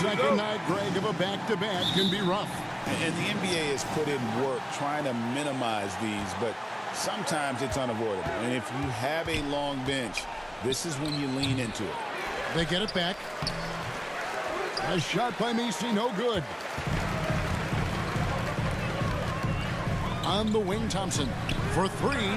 second night, Greg, of a back-to-back can be rough. And the NBA has put in work trying to minimize these, but sometimes it's unavoidable. And if you have a long bench, this is when you lean into it. They get it back. A shot by Messi, no good. On the wing, Thompson for three.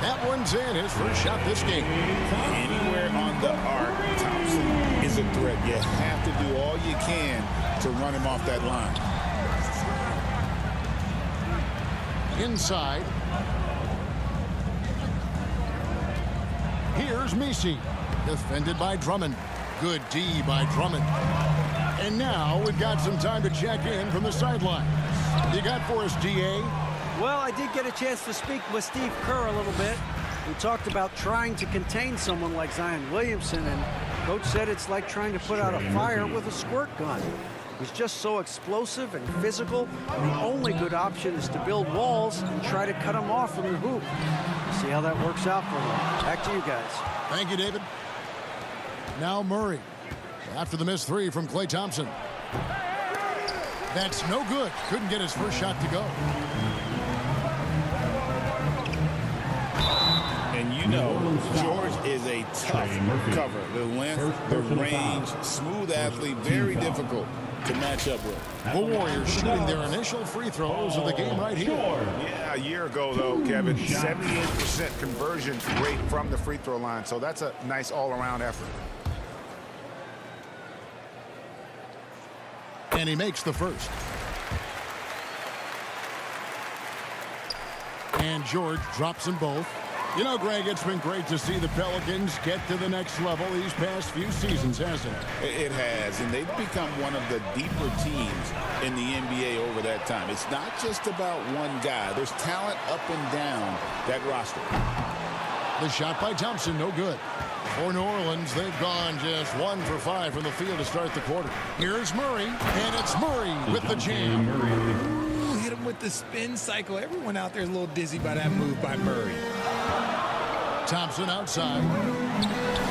That one's in. His first shot this game. Anywhere on the arc, Thompson is a threat. You have to do all you can to run him off that line. Inside. Here's Messi. Defended by Drummond. Good D by Drummond. And now we've got some time to check in from the sidelines. You got for us, DA? Well, I did get a chance to speak with Steve Kerr a little bit. We talked about trying to contain someone like Zion Williamson, and Coach said it's like trying to put out a fire with a squirt gun. He's just so explosive and physical. The only good option is to build walls and try to cut him off from the hoop. See how that works out for him. Back to you guys. Thank you, David. Now Murray. After the missed three from Klay Thompson. That's no good. Couldn't get his first shot to go. And you know, George is a tough cover. The length, the range, smooth athlete, very difficult to match up with. The Warriors shooting their initial free throws of the game right here. Yeah, a year ago, though, Kevin, 78% conversion rate from the free throw line. So that's a nice all-around effort. And he makes the first. And George drops them both. You know, Greg, it's been great to see the Pelicans get to the next level these past few seasons, hasn't it? It has, and they've become one of the deeper teams in the NBA over that time. It's not just about one guy. There's talent up and down that roster. The shot by Thompson, no good. For New Orleans, they've gone just 1 for 5 from the field to start the quarter. Here's Murray, and it's Murray with the jam. Ooh, hit him with the spin cycle. Everyone out there is a little dizzy by that move by Murray. Thompson outside.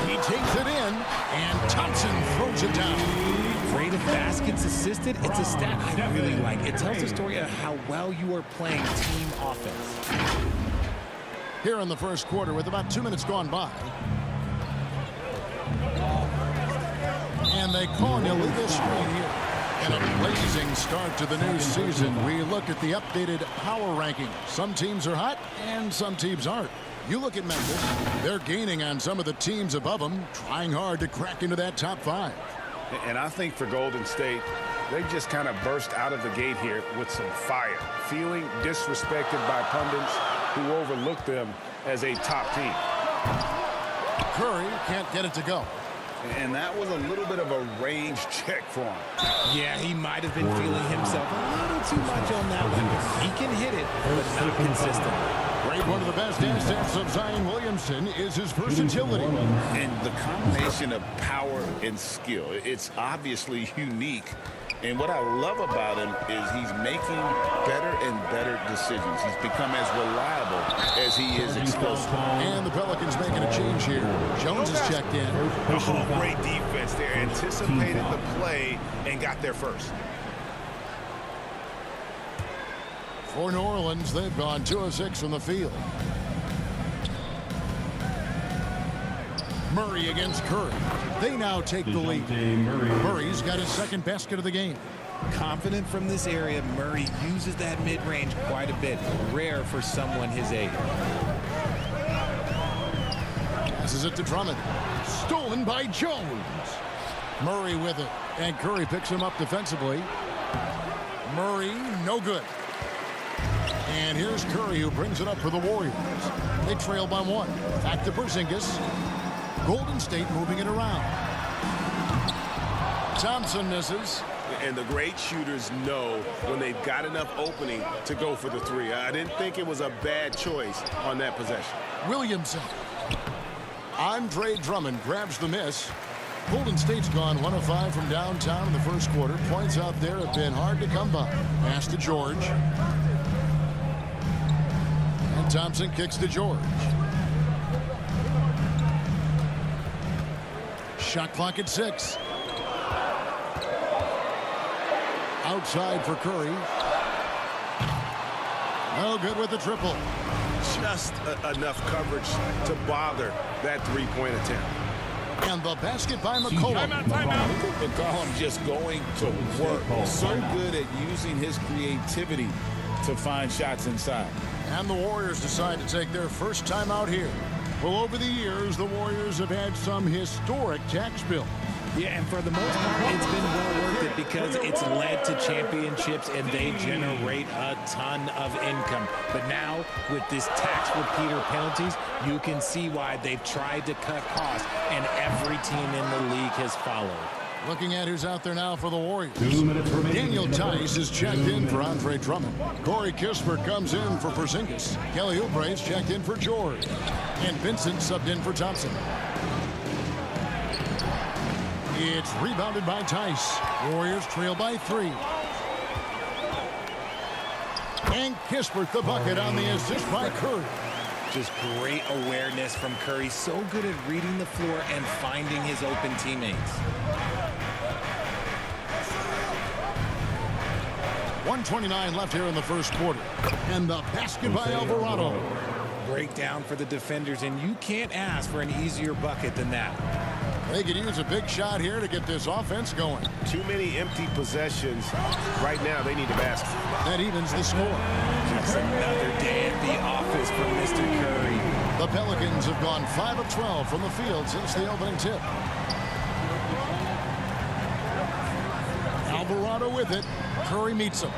He takes it in, and Thompson throws it down. Rate of baskets assisted, it's a stat I really like. It tells the story of how well you are playing team offense. Here in the first quarter with about 2 minutes gone by. And they call an illegal screen here. And a blazing start to the new season. We look at the updated power ranking. Some teams are hot and some teams aren't. You look at Memphis, they're gaining on some of the teams above them, trying hard to crack into that top 5. And I think for Golden State, they just kind of burst out of the gate here with some fire, feeling disrespected by pundits who overlook them as a top team. Curry can't get it to go. And that was a little bit of a range check for him. Yeah, he might have been feeling himself a little too much on that one. He can hit it, but not consistent. Great, one of the best assets of Zion Williamson is his versatility. And the combination of power and skill, it's obviously unique. And what I love about him is he's making better and better decisions. He's become as reliable as he is explosive. And the Pelicans making a change here. Jones is checked in. Oh, great defense there. Anticipated the play and got there first. For New Orleans, they've gone 2 of 6 from the field. Murray against Curry. They now take the lead. Murray's got his second basket of the game. Confident from this area, Murray uses that mid-range quite a bit. Rare for someone his age. Passes it to Drummond. Stolen by Jones. Murray with it. And Curry picks him up defensively. Murray, no good. And here's Curry, who brings it up for the Warriors. They trail by 1. Back to Porzingis. Golden State moving it around. Thompson misses. And the great shooters know when they've got enough opening to go for the 3. I didn't think it was a bad choice on that possession. Williamson. Andre Drummond grabs the miss. Golden State's gone 1 of 5 from downtown in the first quarter. Points out there have been hard to come by. Pass to George. And Thompson kicks to George. Shot clock at 6. Outside for Curry. No good with the triple. Just enough coverage to bother that three-point attempt. And the basket by McCollum. McCollum just going to work. So good at using his creativity to find shots inside. And the Warriors decide to take their first time out here. Well, over the years, the Warriors have had some historic tax bill. Yeah, and for the most part, it's been well worth it because it's led to championships and they generate a ton of income. But now, with this tax repeater penalties, you can see why they've tried to cut costs, and every team in the league has followed. Looking at who's out there now for the Warriors. Daniel Tice is checked in for Andre Drummond. Corey Kispert comes in for Porzingis. Kelly Oubre is checked in for George. And Vincent subbed in for Thompson. It's rebounded by Tice. Warriors trail by 3. And Kispert the bucket on the assist by Curry. Just great awareness from Curry. So good at reading the floor and finding his open teammates. 1:29 left here in the first quarter. And the basket by Alvarado. Breakdown for the defenders, and you can't ask for an easier bucket than that. They could use a big shot here to get this offense going. Too many empty possessions. Right now, they need a basket. That evens the score. Just another day at the office for Mr. Curry. The Pelicans have gone 5 of 12 from the field since the opening tip. Alvarado with it. Curry meets him.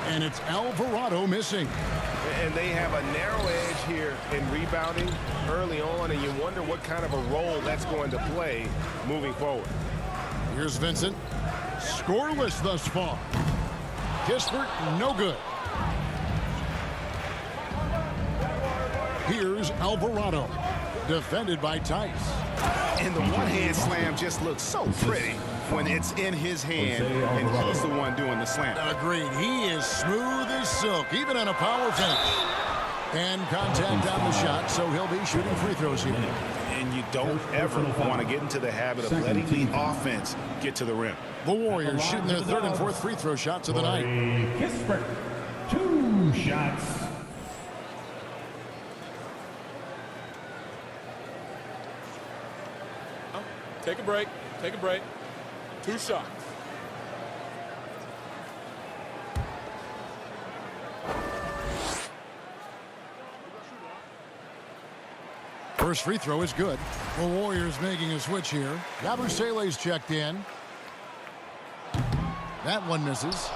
And it's Alvarado missing. And they have a narrow edge here in rebounding early on, and you wonder what kind of a role that's going to play moving forward. Here's Vincent. Scoreless thus far. Kispert, no good. Here's Alvarado. Defended by Tice. And the one-hand slam just looks so pretty when it's in his hand and he's the one doing the slam. Agreed. He is smooth as silk, even on a power finish. And contact on the shot, so he'll be shooting free throws here. And you don't ever want to get into the habit of letting the offense get to the rim. The Warriors shooting their third and fourth free throw shots of the night. Kispert, 2 shots. Take a break. Take a break. 2 shots. First free throw is good. The Warriors making a switch here. Yabusele's checked in. That one misses.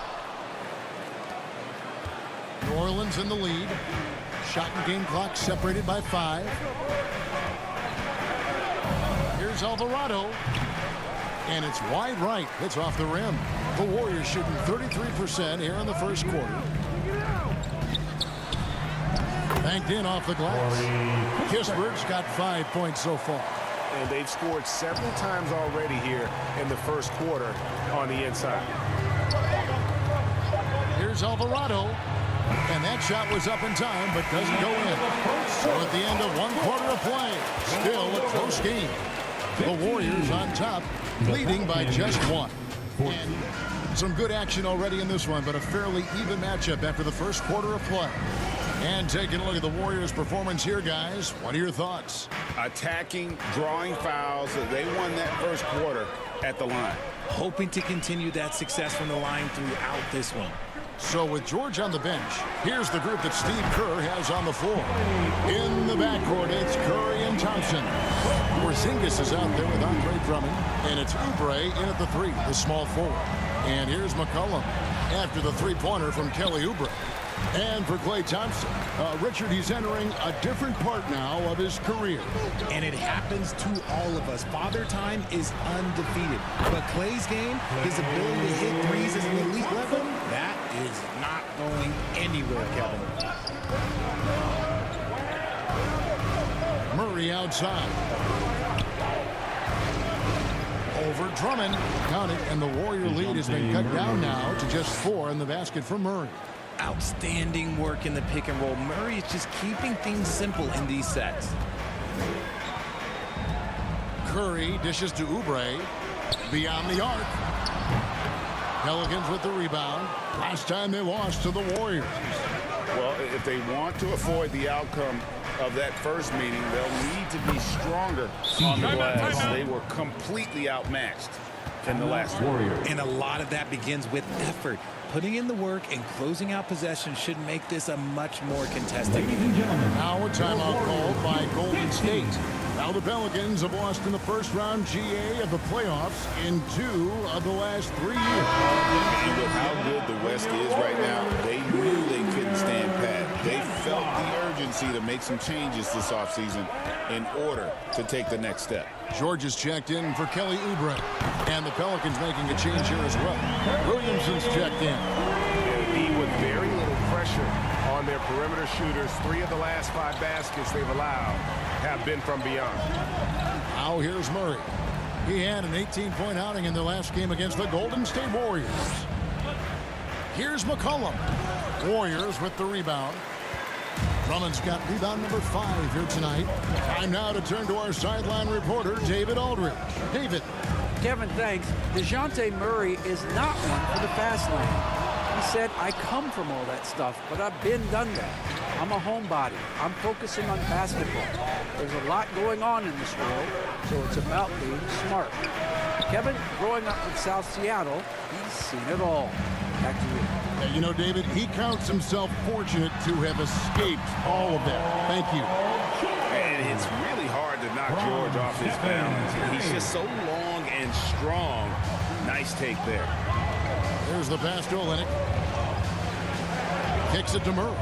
New Orleans in the lead. Shot and game clock separated by 5. Here's Alvarado. And it's wide right. It's off the rim. The Warriors shooting 33% here in the first quarter. Banked in off the glass. Kispert's got 5 points so far. And they've scored several times already here in the first quarter on the inside. Here's Alvarado. And that shot was up in time, but doesn't go in. So at the end of 1 quarter of play, still a close game. The Warriors on top, leading by just 1. And some good action already in this one, but a fairly even matchup after the first quarter of play. And taking a look at the Warriors' performance here, guys, what are your thoughts? Attacking, drawing fouls. They won that first quarter at the line. Hoping to continue that success from the line throughout this one. So with George on the bench, here's the group that Steve Kerr has on the floor. In the backcourt, it's Curry and Thompson. Porzingis is out there with Andre Drummond, and it's Oubre in at the 3, the small forward. And here's McCollum after the three-pointer from Kelly Oubre. And for Klay Thompson, Richard, he's entering a different part now of his career. And it happens to all of us. Father Time is undefeated. But Klay's game, his ability to hit threes at an elite level, that is not going anywhere, Kevin. Murray outside. Over Drummond. Count it, and the Warrior lead has been cut down now to just 4 in the basket for Murray. Outstanding work in the pick and roll. Murray is just keeping things simple in these sets. Curry dishes to Oubre. Beyond the arc. Pelicans with the rebound. Last time they lost to the Warriors. Well, if they want to avoid the outcome of that first meeting, they'll need to be stronger on the glass. They were completely outmatched in the last Warriors. And a lot of that begins with effort. Putting in the work and closing out possession should make this a much more contested game. Now a timeout called by Golden State. Now the Pelicans have lost in the first round GA of the playoffs in 2 of the last 3 years. And with how good the West is right now, they knew they couldn't stand pat. They felt the urgency to make some changes this offseason in order to take the next step. George is checked in for Kelly Oubre. And the Pelicans making a change here as well. Williamson's checked in. Be with very little pressure on their perimeter shooters. 3 of the last 5 baskets they've allowed have been from beyond. Now here's Murray. He had an 18-point outing in their last game against the Golden State Warriors. Here's McCollum. Warriors with the rebound. Drummond's got rebound number 5 here tonight. Time now to turn to our sideline reporter, David Aldridge. David. Kevin, thanks. DeJounte Murray is not one for the fast lane. He said, I come from all that stuff, but I've done that. I'm a homebody. I'm focusing on basketball. There's a lot going on in this world, so it's about being smart. Kevin, growing up in South Seattle, he's seen it all. Back to you. You know, David, he counts himself fortunate to have escaped all of that. Thank you. And it's really hard to knock George off his balance. He's just so long and strong. Nice take there. There's the pass to Olynyk. Kicks it to Murray.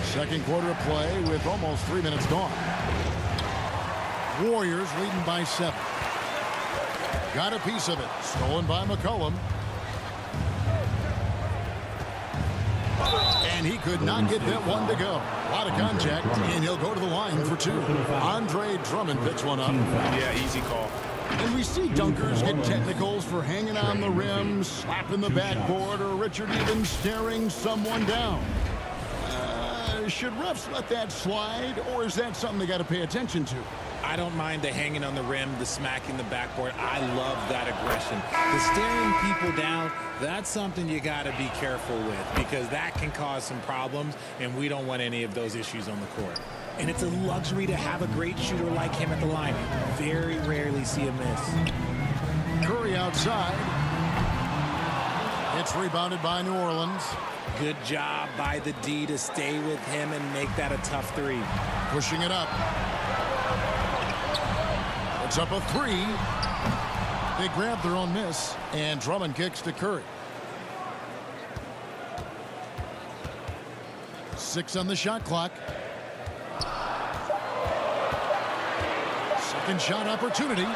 Second quarter of play with almost 3 minutes gone. Warriors leading by 7. Got a piece of it. Stolen by McCollum. And he could not get that one to go. A lot of contact, and he'll go to the line for 2. Andre Drummond picks one up. Yeah, easy call. And we see dunkers get technicals for hanging on the rim, slapping the backboard, or Richard even staring someone down. Should refs let that slide, or is that something they got to pay attention to? I don't mind the hanging on the rim, the smacking the backboard. I love that aggression. The staring people down, that's something you got to be careful with because that can cause some problems, and we don't want any of those issues on the court. And it's a luxury to have a great shooter like him at the line. Very rarely see a miss. Curry outside. It's rebounded by New Orleans. Good job by the D to stay with him and make that a tough 3. Pushing it up. It's up a 3. They grab their own miss, and Drummond kicks to Curry. 6 on the shot clock. Second shot opportunity.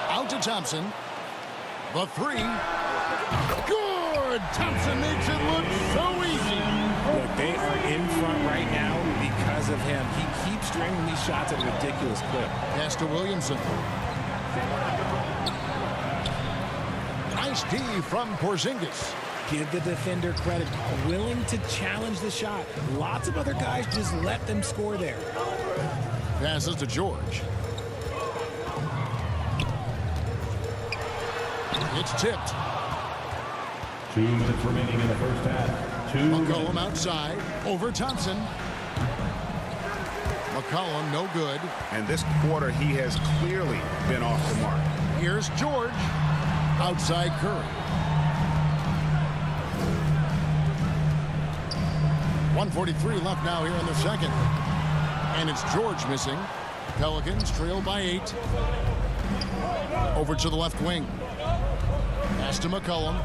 Out to Thompson. The 3. Good! Thompson makes it look so easy. Look, they are in front right now because of him. He keeps stringing these shots at a ridiculous clip. Pass to Williamson. Nice D from Porzingis. Give the defender credit. Willing to challenge the shot. Lots of other guys just let them score there. Passes to George. It's tipped. 2 minutes remaining in the first half. McCollum outside. Over Thompson. McCollum no good. And this quarter, he has clearly been off the mark. Here's George. Outside Curry. 1:43 left now here in the second. And it's George missing. Pelicans trail by 8. Over to the left wing. Pass to McCollum.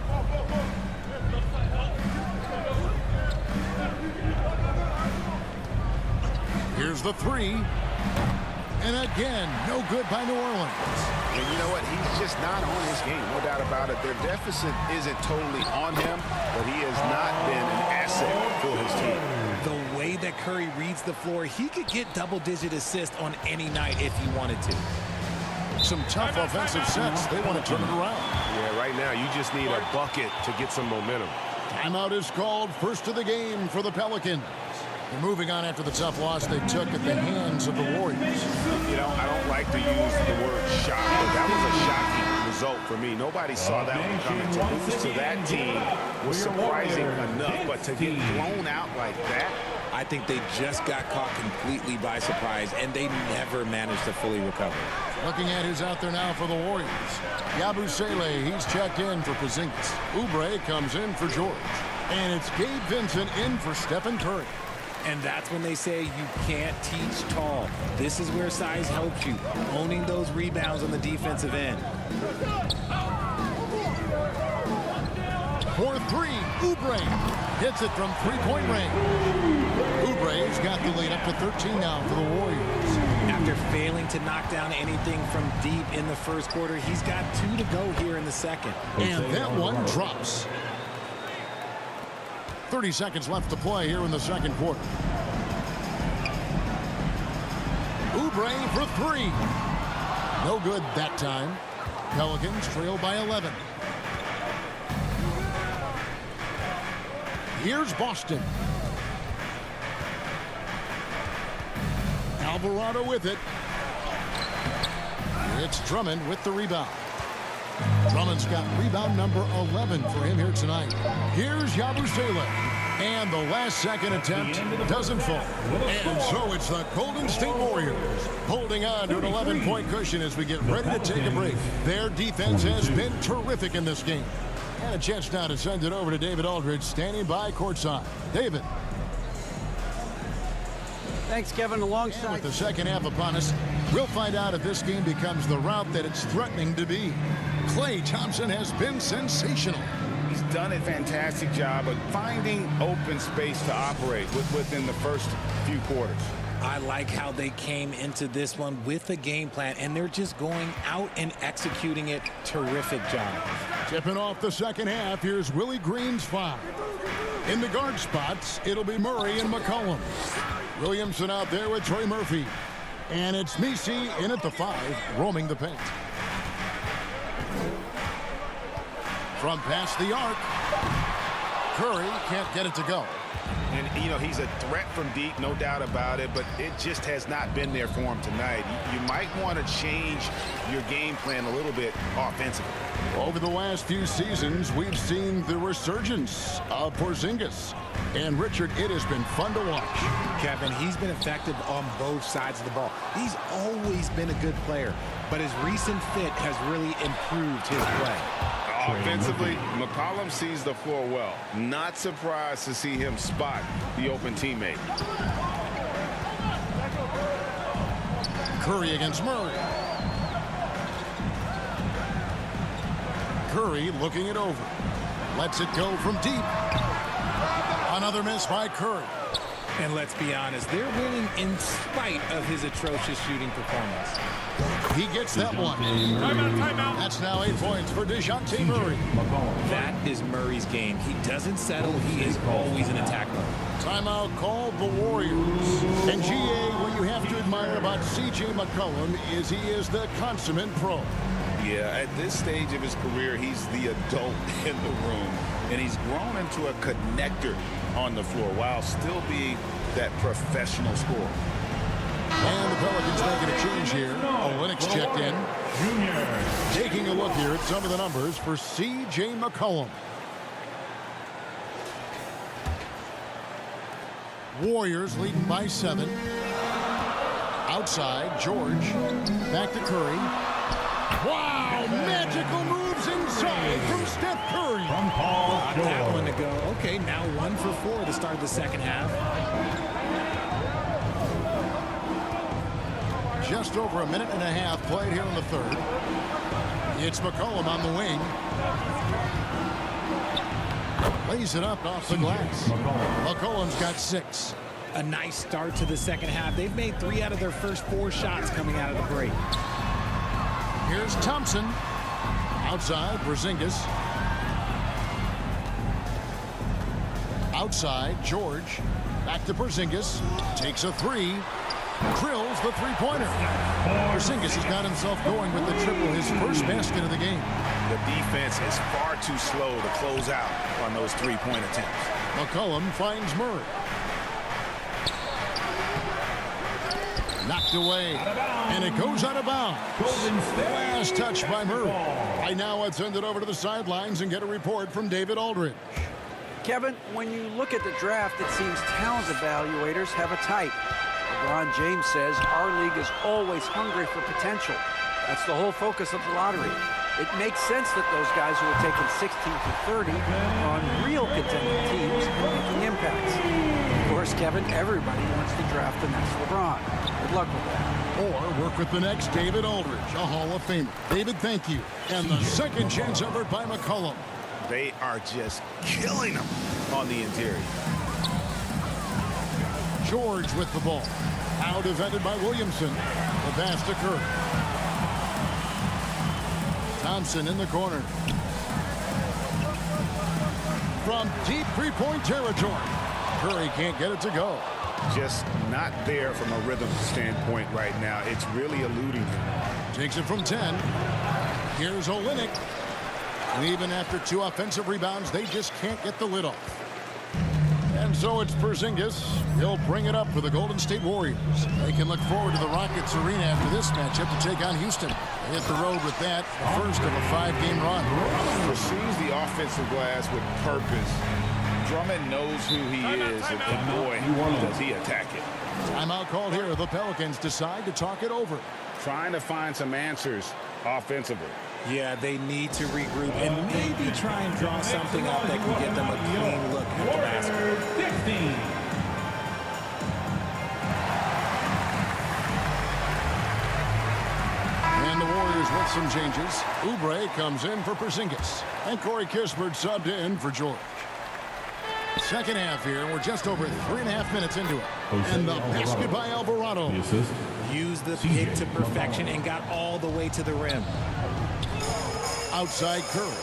Here's the 3. And again, no good by New Orleans. And you know what? He's just not on his game, no doubt about it. Their deficit isn't totally on him, but he has not been an asset for his team. The way that Curry reads the floor, he could get double-digit assists on any night if he wanted to. Some tough offensive sets. They want to turn it around. Yeah, right now you just need a bucket to get some momentum. Timeout is called. First of the game for the Pelicans. They're moving on after the tough loss they took at the hands of the Warriors. You know, I don't like to use the word shock, but that was a shocking result for me. Nobody saw that one coming. To lose to that team was surprising enough, but to get blown out like that, I think they just got caught completely by surprise, and they never managed to fully recover. Looking at who's out there now for the Warriors. Yabusele, he's checked in for Porzingis. Oubre comes in for George. And it's Gabe Vincent in for Stephen Curry. And that's when they say you can't teach tall. This is where size helps you, owning those rebounds on the defensive end. For three, Oubre hits it from three-point range. Oubre's got the lead up to 13 now for the Warriors. After failing to knock down anything from deep in the first quarter, he's got 2 to go here in the second. And that one drops. 30 seconds left to play here in the second quarter. Oubre for three. No good that time. Pelicans trail by 11. Here's Boston. Alvarado with it. It's Drummond with the rebound. Drummond's got rebound number 11 for him here tonight. Here's Yabusele. And the last second attempt doesn't fall. And so it's the Golden State Warriors holding on to an 11-point cushion as we get ready to take a break. Their defense has been terrific in this game. And a chance now to send it over to David Aldridge, standing by courtside. David. Thanks, Kevin. Alongside. And with the second half upon us, we'll find out if this game becomes the route that it's threatening to be. Klay Thompson has been sensational. he's done a fantastic job of finding open space to operate within the first few quarters. I like how they came into this one with a game plan, and they're just going out and executing it. Terrific job. Tipping off the second half, here's Willie Green's foul. In the guard spots, it'll be Murray and McCollum. Williamson out there with Trey Murphy. And it's Messi in at the 5, roaming the paint. From past the arc, Curry can't get it to go. And, you know, he's a threat from deep, no doubt about it, but it just has not been there for him tonight. You might want to change your game plan a little bit offensively. Over the last few seasons, we've seen the resurgence of Porzingis. And, Richard, it has been fun to watch. Kevin, he's been effective on both sides of the ball. He's always been a good player, but his recent fit has really improved his play. Offensively, McCollum sees the floor well. Not surprised to see him spot the open teammate. Curry against Murray. Curry looking it over. Lets it go from deep. Another miss by Curry. And let's be honest, they're winning in spite of his atrocious shooting performance. He gets that one. Timeout. That's now 8 points for DeJounte Murray. That is Murray's game. He doesn't settle. He is always in attack mode. Timeout called the Warriors. And GA, what you have to admire about C.J. McCollum is he is the consummate pro. Yeah, at this stage of his career, he's the adult in the room. And he's grown into a connector on the floor while still being that professional scorer. And the Pelicans making a change here. Olynyk checked in. Taking a look here at some of the numbers for C.J. McCollum. Warriors leading by 7. Outside, George. Back to Curry. Wow, magical moves inside from Steph Curry. Got that one to go. Okay, now 1 for 4 to start the second half. Just over a minute and a half played here in the third. It's McCollum on the wing. Lays it up off the glass. McCollum's got 6. A nice start to the second half. They've made 3 out of their first 4 shots coming out of the break. Here's Thompson. Outside, Porzingis. Outside, George. Back to Porzingis. Takes a 3. Drills the three-pointer. Porzingis has got himself going with the triple, his first basket of the game. The defense is far too slow to close out on those three-point attempts. McCollum finds Murray. Knocked away, and it goes out of bounds. Last touch by Murray. Right now, let's send it over to the sidelines and get a report from David Aldridge. Kevin, when you look at the draft, it seems talent evaluators have a type. LeBron James says our league is always hungry for potential. That's the whole focus of the lottery. It makes sense that those guys who are taken 16 to 30 are on real contending teams making impacts. Of course, Kevin, everybody wants to draft the next LeBron. Good luck with that. Or work with the next David Aldridge, a Hall of Famer. David, thank you. And the second chance effort by McCollum. They are just killing them on the interior. George with the ball. Now defended by Williamson. The pass to Curry. Thompson in the corner. From deep three-point territory. Curry can't get it to go. Just not there from a rhythm standpoint right now. It's really eluding him. Takes it from 10. Here's Olynyk. And even after 2 offensive rebounds, they just can't get the lid off. And so it's Porzingis. He'll bring it up for the Golden State Warriors. They can look forward to the Rockets arena after this matchup to take on Houston. They hit the road with that, the first of a 5-game run. Pursues the offensive glass with purpose. Drummond knows who he is, and boy, does he attack it. Timeout called here. The Pelicans decide to talk it over. Trying to find some answers offensively. Yeah, they need to regroup and maybe try and draw something up that can get them a clean look at the basket. 15. And the Warriors with some changes. Oubre comes in for Porzingis. And Corey Kispert subbed in for George. Second half here. We're just over 3.5 minutes into it. And the basket by Alvarado. The assist. Used the pick to perfection and got all the way to the rim. Outside Curry.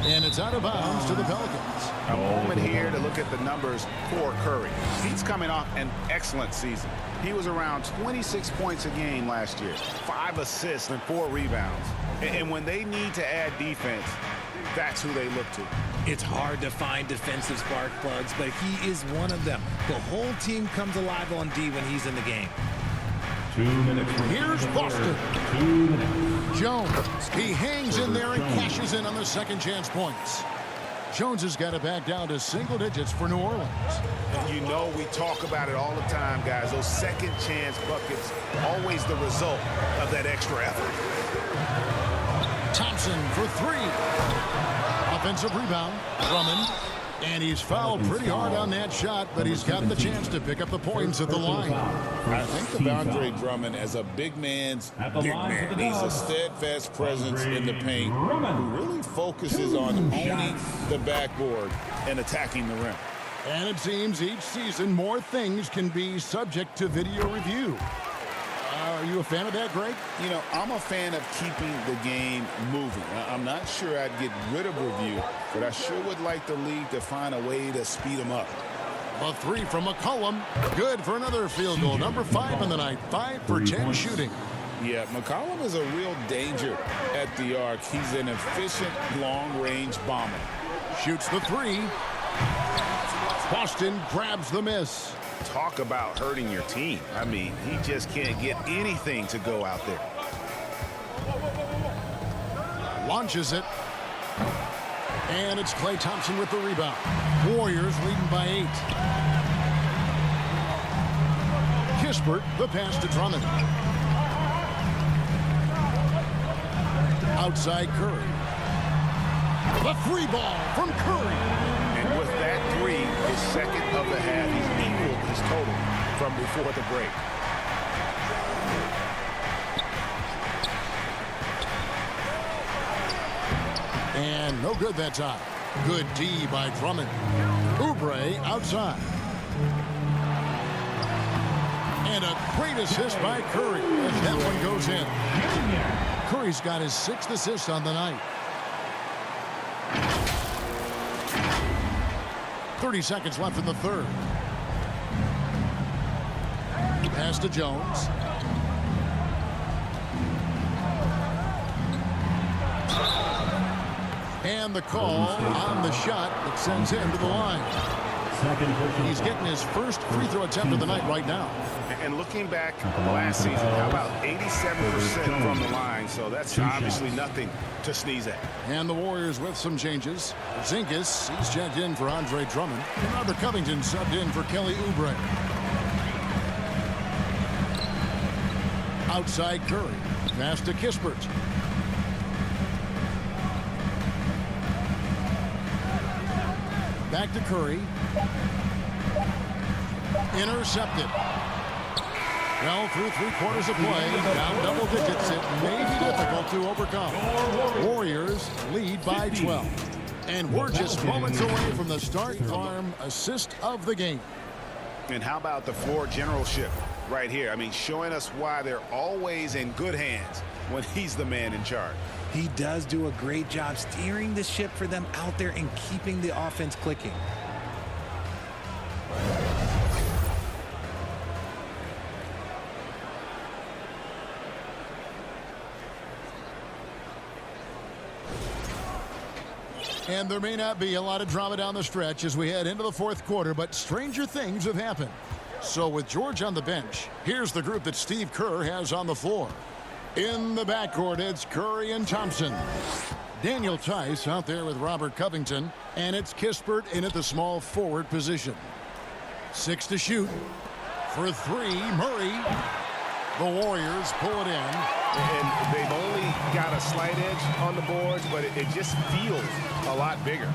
And it's out of bounds to the Pelicans. A moment here to look at the numbers for Curry. He's coming off an excellent season. He was around 26 points a game last year, 5 assists and 4 rebounds. And when they need to add defense, that's who they look to. It's hard to find defensive spark plugs, but he is one of them. The whole team comes alive on D when he's in the game. 2 minutes. Here's Boston. 2 minutes. Jones. He hangs in there and cashes in on the second chance points. Jones has got it back down to single digits for New Orleans. And you know we talk about it all the time, guys. Those second chance buckets, always the result of that extra effort. Thompson for 3. Offensive rebound. Drummond. And he's fouled pretty hard on that shot, but he's got the chance to pick up the points at the line. I think of Andre Drummond as a big man's big man. He's a steadfast presence in the paint who really focuses on owning the backboard and attacking the rim. And it seems each season more things can be subject to video review. Are you a fan of that, Greg? You know, I'm a fan of keeping the game moving. I'm not sure I'd get rid of review, but I sure would like the league to find a way to speed them up. A 3 from McCollum. Good for another field goal. Number 5 in the night. 5 for 10 shooting. Yeah, McCollum is a real danger at the arc. He's an efficient long-range bomber. Shoots the 3. Boston grabs the miss. Talk about hurting your team. I mean, he just can't get anything to go out there. Launches it. And it's Klay Thompson with the rebound. Warriors leading by 8. Kispert, the pass to Drummond. Outside Curry. The free ball from Curry. And with that 3, his second of the half, he's equaled his total from before the break. And no good that time. Good D by Drummond. Oubre outside. And a great assist by Curry as that one goes in. Curry's got his 6th assist on the night. 30 seconds left in the third. Pass to Jones. And the call on the shot that sends him to the line. Second personal He's getting his first free throw attempt of the night right now. And looking back last season, how about 87% from the line? So that's obviously nothing to sneeze at. And the Warriors with some changes. Zinkis, he's checked in for Andre Drummond. And Robert Covington subbed in for Kelly Oubre. Outside Curry. Pass to Kispert. Back to Curry. Intercepted. Well, through 3/4 of play, down double digits, it may be difficult to overcome. Warriors lead by 12. And we're just moments away from the Start Farm assist of the game. And how about the floor generalship right here? I mean, showing us why they're always in good hands when he's the man in charge. He does do a great job steering the ship for them out there and keeping the offense clicking. And there may not be a lot of drama down the stretch as we head into the fourth quarter, but stranger things have happened. So with George on the bench, here's the group that Steve Kerr has on the floor. In the backcourt, it's Curry and Thompson. Daniel Tice out there with Robert Covington, and it's Kispert in at the small forward position. 6 to shoot. For 3, Murray. The Warriors pull it in. And they've only got a slight edge on the boards, but it just feels a lot bigger.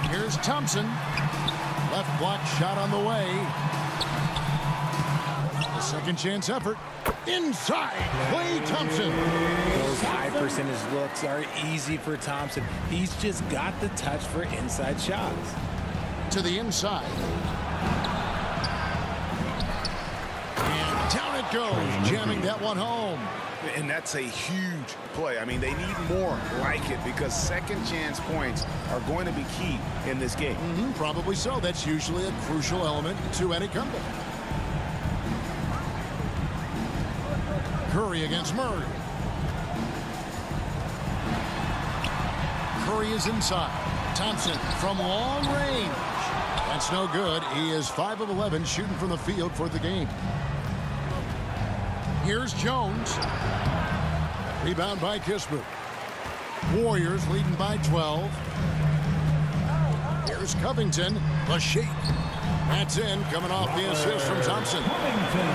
Here's Thompson. Left block shot on the way. A second chance effort. Inside, Klay Thompson. Those high percentage looks are easy for Thompson. He's just got the touch for inside shots. To the inside. And down it goes, jamming that one home. And that's a huge play. I mean, they need more like it because second chance points are going to be key in this game. Probably so. That's usually a crucial element to any comeback. Curry against Murray. Curry is inside. Thompson from long range. That's no good. He is 5 of 11 shooting from the field for the game. Here's Jones. Rebound by Kispert. Warriors leading by 12. Here's Covington. The shake. That's in, coming off the assist from Thompson.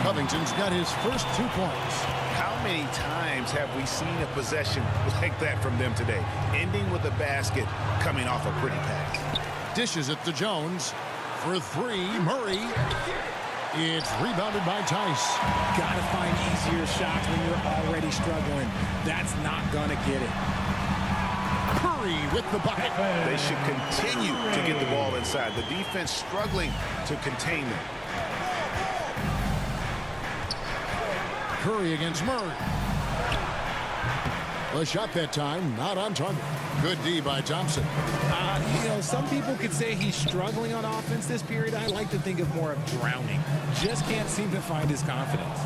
Covington's got his first 2 points. How many times have we seen a possession like that from them today? Ending with a basket, coming off a pretty pass. Dishes it to Jones. For 3, Murray. It's rebounded by Tice. Gotta find easier shots when you're already struggling. That's not gonna get it. Curry with the bucket. They should continue to get the ball inside. The defense struggling to contain them. Curry against Murray. The shot that time, not on target. Good D by Thompson. Some people could say he's struggling on offense this period. I like to think of more of drowning. Just can't seem to find his confidence.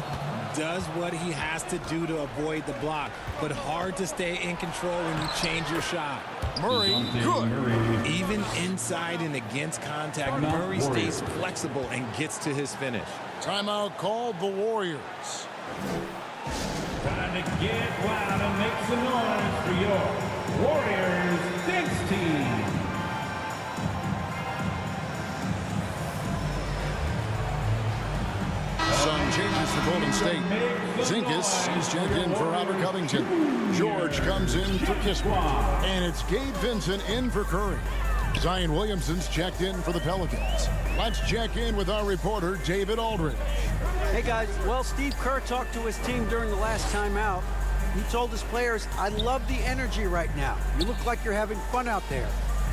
Does what he has to do to avoid the block, but hard to stay in control when you change your shot. Murray, good. Even inside and against contact, Murray stays flexible and gets to his finish. Timeout called the Warriors. Time to get loud and make some noise for your Warriors dance team. Some changes for Golden State. Zinkis, he's checked in for Robert Covington. George comes in for Kispert. And it's Gabe Vincent in for Curry. Zion Williamson's checked in for the Pelicans. Let's check in with our reporter, David Aldridge. Hey guys, well, Steve Kerr talked to his team during the last timeout. He told his players, I love the energy right now. You look like you're having fun out there.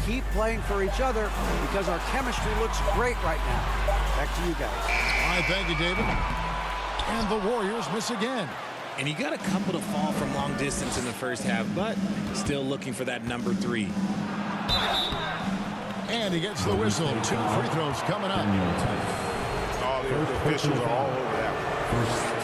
Keep playing for each other because our chemistry looks great right now. Back to you guys. All right, thank you, David. And the Warriors miss again. And he got a couple to fall from long distance in the first half, but still looking for that number 3. And he gets the whistle. 2 free throws coming up. All the officials are all over that one.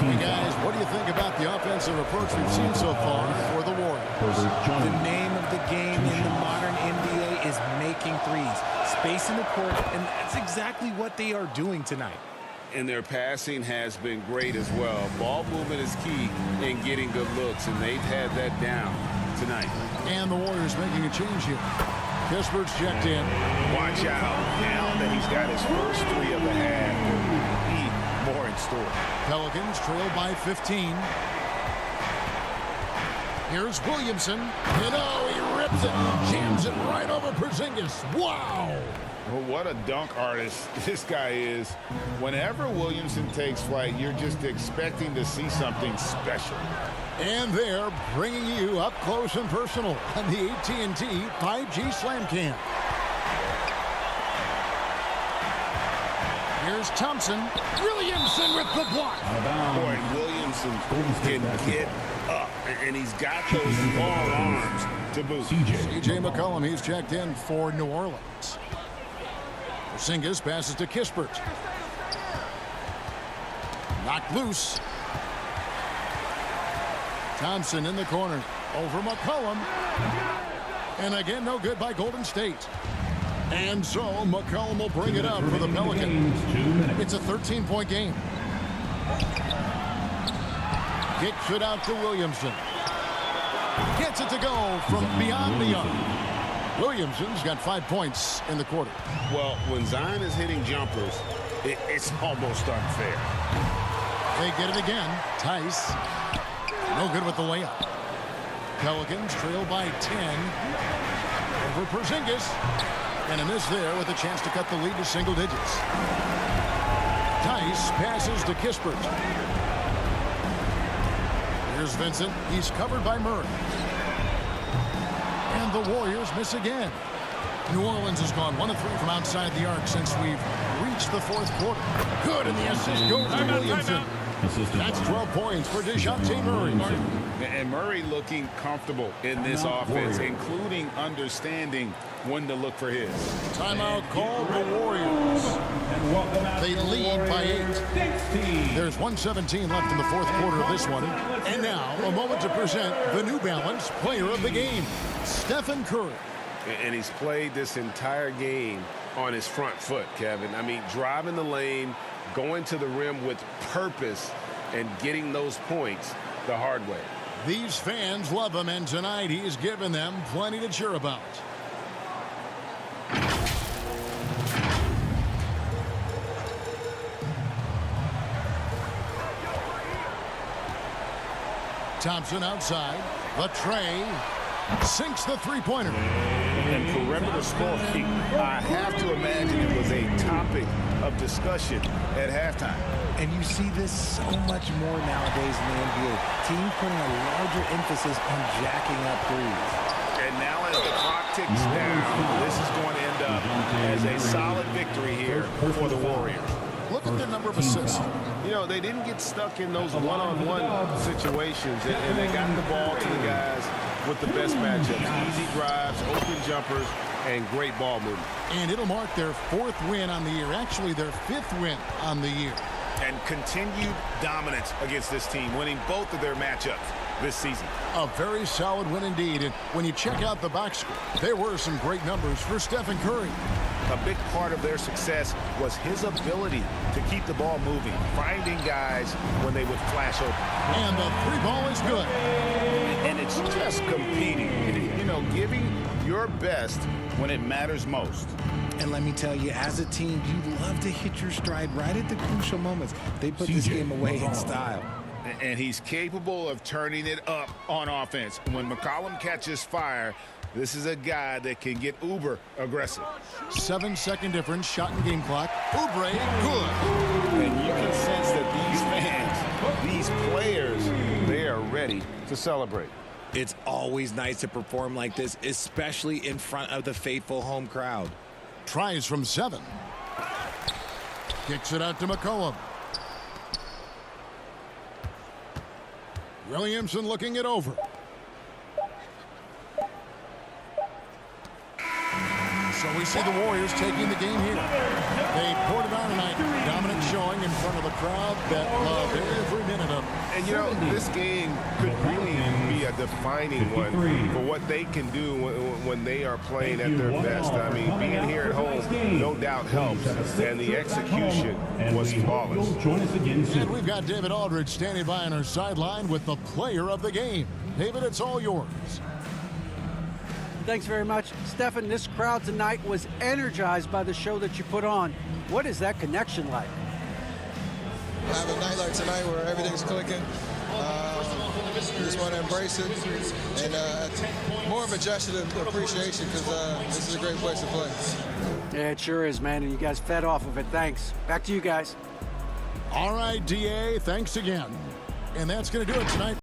Hey guys, what do you think about the offensive approach we've seen so far for the Warriors? The name of the game in the modern NBA is making threes. spacing the court, and that's exactly what they are doing tonight. And their passing has been great as well. Ball movement is key in getting good looks, and they've had that down tonight. And the Warriors making a change here. Kispert's checked in. Watch out now that he's got his first three of the half. Be more in store. Pelicans trail by 15. Here's Williamson. And oh, he rips it. Jams it right over Porzingis. Wow. Well, what a dunk artist this guy is. Whenever Williamson takes flight, you're just expecting to see something special. And they're bringing you up close and personal on the AT&T 5G Slam Cam. Here's Thompson. Williamson with the block. Boy, Williamson can get up, and he's got those long arms to boot. C.J. McCollum, he's checked in for New Orleans. Porzingis passes to Kispert. Knocked loose. Thompson in the corner. Over McCollum. And again, no good by Golden State. And so McCollum will bring it up for the Pelicans. It's a 13-point game. Kicks it out to Williamson. Gets it to go from beyond the arc. Williamson's got 5 points in the quarter. Well, when Zion is hitting jumpers, it's almost unfair. They get it again. Tice. No good with the layup. Pelicans trail by 10. Over Porzingis. And a miss there with a chance to cut the lead to single digits. Tice passes to Kispert. Here's Vincent. He's covered by Murray. And the Warriors miss again. New Orleans has gone 1 of 3 from outside the arc since we've reached the fourth quarter. Good, and the assist goes to Williamson. That's 12 points for DeJounte Murray. And Murray looking comfortable in this offense, including understanding when to look for his. Timeout called the Warriors. They lead by 8. There's 1:17 left in the fourth quarter of this one. And now, a moment to present the New Balance Player of the Game, Stephen Curry. And he's played this entire game on his front foot, Kevin. I mean, driving the lane, going to the rim with purpose, and getting those points the hard way. These fans love him, and tonight he's given them plenty to cheer about. Thompson outside. The tray. Sinks the three-pointer. And perimeter scoring, I have to imagine it was a topic of discussion at halftime. And you see this so much more nowadays in the NBA. Teams putting a larger emphasis on jacking up threes. And now as the clock ticks down, this is going to end up as a solid victory here for the Warriors. Look at the number of assists. You know, they didn't get stuck in those one-on-one situations, and they got the ball to the guys with the best matchups. Easy drives, open jumpers, and great ball movement. And it'll mark their 4th win on the year. Actually, their 5th win on the year. And continued dominance against this team, winning both of their matchups this season. A very solid win indeed. And when you check out the box score, there were some great numbers for Stephen Curry. A big part of their success was his ability to keep the ball moving, finding guys when they would flash open. And the 3-ball is good. And it's just competing, you know, giving your best when it matters most. And let me tell you, as a team, you love to hit your stride right at the crucial moments. They put this game away in style. And he's capable of turning it up on offense. When McCollum catches fire, this is a guy that can get uber aggressive. 7-second difference, shot and game clock. Oubre, good. And you can sense that these fans, these players, they are ready to celebrate. It's always nice to perform like this, especially in front of the faithful home crowd. Tries from 7. Kicks it out to McCollum. Williamson looking it over. So we see the Warriors taking the game here. They poured it on tonight. Dominant showing in front of a crowd that loved every minute of it. And, you know, this game could really be a defining one for what they can do when they are playing at their best. I mean, being here at home no doubt helps, and the execution was flawless. Join us again soon. And we've got David Aldridge standing by on our sideline with the player of the game. David, it's all yours. Thanks very much. Stephen, this crowd tonight was energized by the show that you put on. What is that connection like? Have a night like tonight where everything's clicking. Just want to embrace it, and more of a gesture of appreciation because this is a great place to play. Yeah, it sure is, man, and you guys fed off of it. Thanks. Back to you guys. All right, DA, thanks again. And that's going to do it tonight.